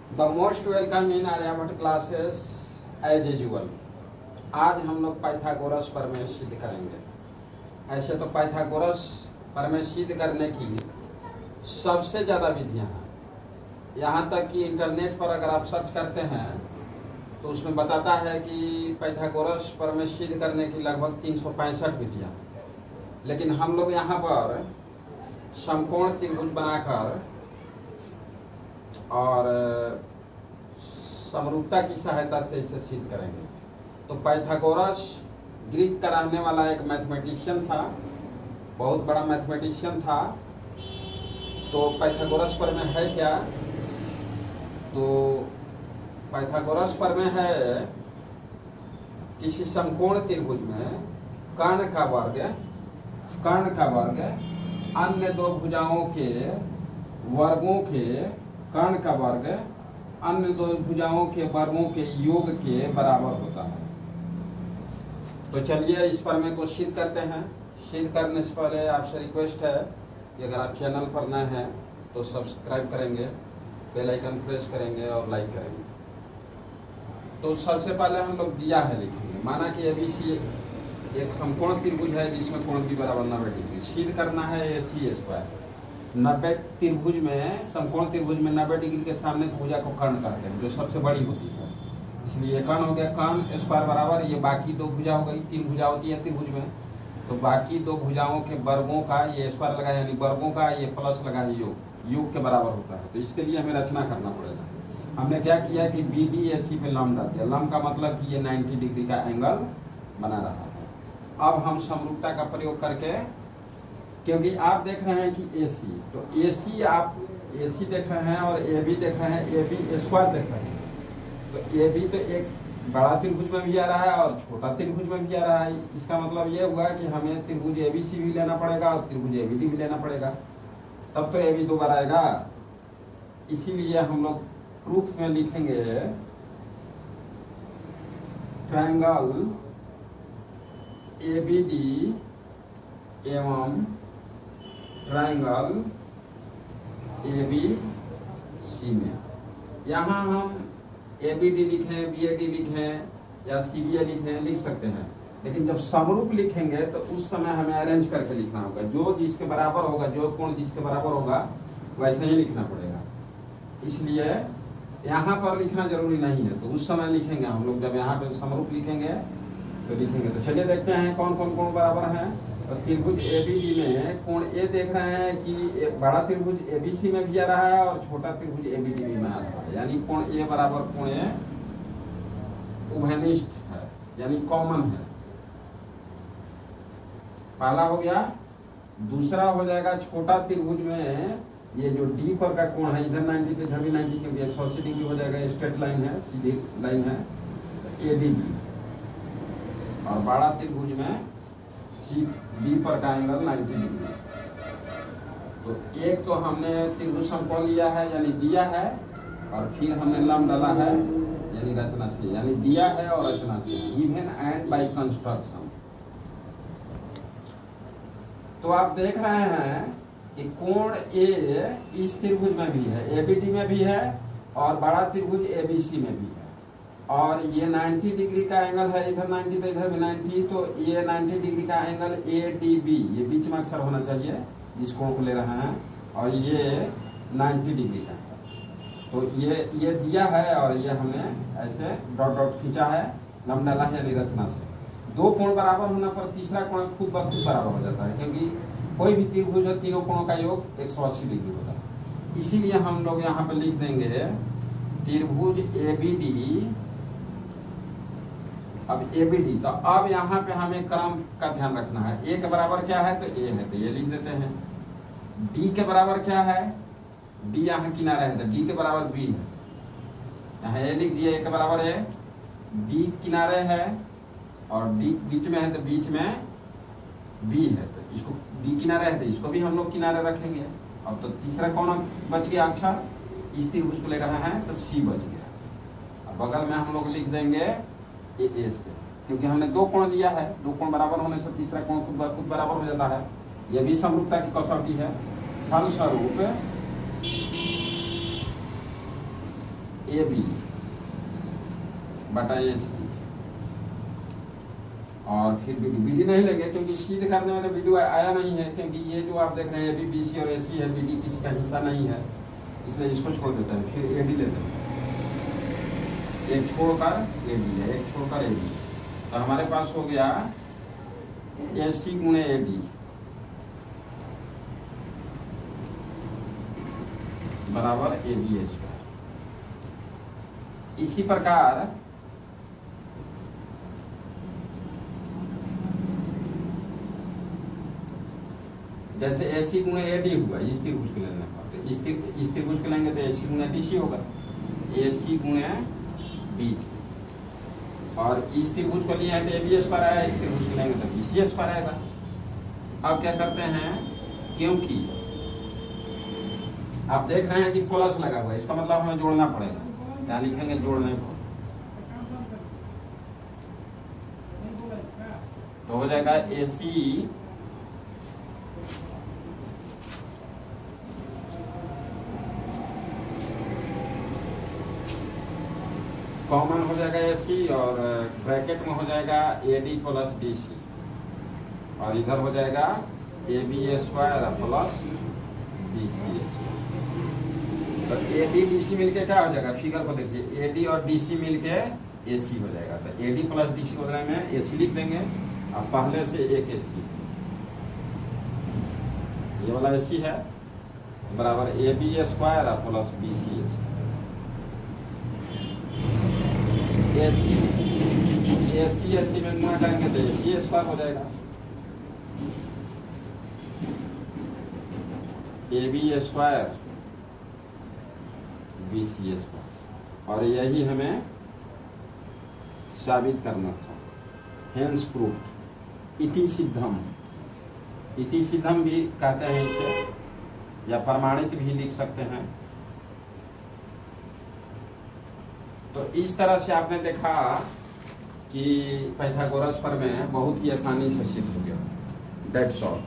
The most welcome in Aryabhatta classes as usual. आज हम लोग पाइथागोरस प्रमेय सिद्ध करेंगे। ऐसे तो पाइथागोरस प्रमेय सिद्ध करने की सबसे ज़्यादा विधियां हैं। यहाँ तक कि इंटरनेट पर अगर आप सर्च करते हैं तो उसमें बताता है कि पाइथागोरस प्रमेय सिद्ध करने की लगभग 365 विधियाँ। लेकिन हम लोग यहाँ पर समकोण त्रिभुज बनाकर और समरूपता की सहायता से इसे सिद्ध करेंगे। तो पाइथागोरस ग्रीक का रहने वाला एक मैथमेटिशियन था, बहुत बड़ा मैथमेटिशियन था। तो पाइथागोरस प्रमेय है क्या? तो पाइथागोरस प्रमेय है किसी समकोण त्रिभुज में कर्ण का वर्ग अन्य दो भुजाओं के वर्गों के कर्ण का वर्ग अन्य दो भुजाओं के वर्गों के योग के बराबर होता है। तो चलिए इस प्रमेय को सिद्ध करते हैं। सिद्ध करने से पहले आपसे रिक्वेस्ट है कि अगर आप चैनल पर नए हैं तो सब्सक्राइब करेंगे, बेल आइकन प्रेस करेंगे और लाइक करेंगे। तो सबसे पहले हम लोग दिया है लिखेंगे। माना कि ABC एक समकोण त्रिभुज है जिसमें कोण भी बराबर 90 डिग्री। सिद्ध करना है AC स्क्वायर। 90 त्रिभुज में, समकोण त्रिभुज में 90 डिग्री के सामने भुजा को कर्ण कहते हैं, जो सबसे बड़ी होती है। इसलिए कर्ण हो गया कर्ण स्क्वायर बराबर, ये बाकी दो भुजा हो गई। 3 भुजा होती है त्रिभुज में, तो बाकी दो भुजाओं के वर्गों का ये स्क्वायर लगा यानी वर्गों का ये प्लस लगा है योग के बराबर होता है। तो इसके लिए हमें रचना करना पड़ेगा। हमने क्या किया कि BD AC पे लंब डाल दिया। लंब का मतलब कि ये 90 डिग्री का एंगल बना रहा है। अब हम समरूपता का प्रयोग करके, क्योंकि आप देख रहे हैं कि AC, तो AC देख रहे हैं और AB देख रहे हैं, AB स्क्वायर देख रहे हैं। तो AB तो एक बड़ा त्रिभुज में भी आ रहा है और छोटा त्रिभुज में भी आ रहा है। इसका मतलब ये हुआ कि हमें त्रिभुज ABC भी लेना पड़ेगा और त्रिभुज ABD भी लेना पड़ेगा, तब तो AB 2 बार आएगा। इसीलिए हम लोग प्रूफ में लिखेंगे ट्रायंगल ABD एवं ट्रायंगल ABC में, यहाँ हम ABD लिखें, BAD लिखें या CBA लिख सकते हैं। लेकिन जब समरूप लिखेंगे तो उस समय हमें अरेंज करके लिखना होगा। जो जिसके बराबर होगा, जो कोण जिसके बराबर होगा वैसे ही लिखना पड़ेगा। इसलिए यहाँ पर लिखना जरूरी नहीं है, तो उस समय लिखेंगे हम लोग। जब यहाँ पे समरूप लिखेंगे तो लिखेंगे। तो चलिए देखते हैं कौन कौन कोण बराबर हैं। तो त्रिभुज ABD में कोण A देख रहे हैं कि बड़ा त्रिभुज ABC में भी आ रहा है और छोटा त्रिभुज ABD में आ रहा है, यानी कोण A बराबर कोण A उभयनिष्ठ है, यानी कॉमन है। पहला हो गया। दूसरा हो जाएगा छोटा त्रिभुज में ये जो D पर का कोण है, इधर 90 इधर भी 90, क्योंकि 180 डिग्री हो जाएगा। स्ट्रेट लाइन है, सीधी लाइन है, ADB। और बड़ा त्रिभुज में D पर का एंगल 90 डिग्री। तो एक तो हमने त्रिभुज समकोण लिया है यानी दिया है, और फिर हमने लंब डाला है यानी रचना से, यानी दिया है और रचना से, गिवन एंड बाय कंस्ट्रक्शन। तो आप देख रहे हैं कि कोण A इस त्रिभुज में भी है, ABD में भी है और बड़ा त्रिभुज ABC में भी है। और ये 90 डिग्री का एंगल है, इधर 90 तो इधर भी 90, तो ये 90 डिग्री का एंगल ADB, ये बीच में अक्षर होना चाहिए जिस कोण को ले रहे हैं, और ये 90 डिग्री का है। तो ये दिया है और ये हमने ऐसे डॉट डॉट खींचा है, लंब डाला है यानी रचना से। दो कोण बराबर होने पर तीसरा कोण खुद ब खुद बराबर हो जाता है, क्योंकि कोई भी त्रिभुज है तीनों कोणों का योग 180 डिग्री होता है। इसीलिए हम लोग यहाँ पे लिख देंगे त्रिभुज ABD। अब ABD, तो अब यहाँ पे हमें क्रम का ध्यान रखना है। A के बराबर क्या है? तो A है, तो ये लिख देते हैं। D के बराबर क्या है? D यहाँ किनारे है, तो D के बराबर B है। यहाँ A लिख दिया, A के बराबर है, D किनारे है और D बीच में है, तो बीच में B है, तो इसको D किनारे है तो इसको भी हम लोग किनारे रखेंगे। अब तो तीसरा कौन बच गया अक्षर? इस त्रिभुज को ले रहे हैं तो C बच गया। अब बगल में हम लोग लिख देंगे A से, क्योंकि हमने दो कोण लिया है, दो कोण बराबर होने से तीसरा कोण खुद बराबर हो जाता है। यह भी समरूपता की कसौटी है। फलस्वरूप AB बटा AC, और फिर BD नहीं लगे क्योंकि सीध करने में तो BD आया नहीं है, क्योंकि ये जो आप देख रहे हैं AB BC और AC है, BD किसी का हिस्सा नहीं है, इसलिए इसको छोड़ देते हैं। फिर AD लेते हैं, एक छोड़कर AD है, एक छोड़कर AD, तो हमारे पास हो गया AC गुणे AD बराबर AB²। इसी प्रकार जैसे AC गुणे AD हुआ, इस त्रिभुज को लेने पर, तो इस त्रिभुज को लेंगे तो AC गुणे DC होगा, AC गुणे DC, और इस त्रिभुज को लिए हैं तो AB² आया, इस त्रिभुज को लेंगे तो BC² आएगा। अब क्या करते हैं, क्योंकि आप देख रहे हैं कि प्लस लगा हुआ है, इसका मतलब हमें जोड़ना पड़ेगा, क्या लिखेंगे जोड़ने को, तो हो जाएगा AC कॉमन हो जाएगा AC, और ब्रैकेट में हो जाएगा AD प्लस DC, और इधर हो जाएगा AB² प्लस BC²। तो AD DC मिलके क्या हो जाएगा, फिगर को देखिए, AD और DC मिलके AC हो जाएगा, तो AD प्लस DC को बदले में AC लिख देंगे, अब पहले से एक AC, ये वाला AC है बराबर AB² प्लस BC²। AC में गुणा करेंगे तो AC² हो जाएगा, AB² BC², और यही हमें साबित करना था। हेंस प्रूफ, इति सिद्धम, इति सिद्धम भी कहते हैं इसे, या प्रमाणित भी लिख सकते हैं। तो इस तरह से आपने देखा कि पाइथागोरस प्रमेय बहुत ही आसानी से सिद्ध हो गया। That's all.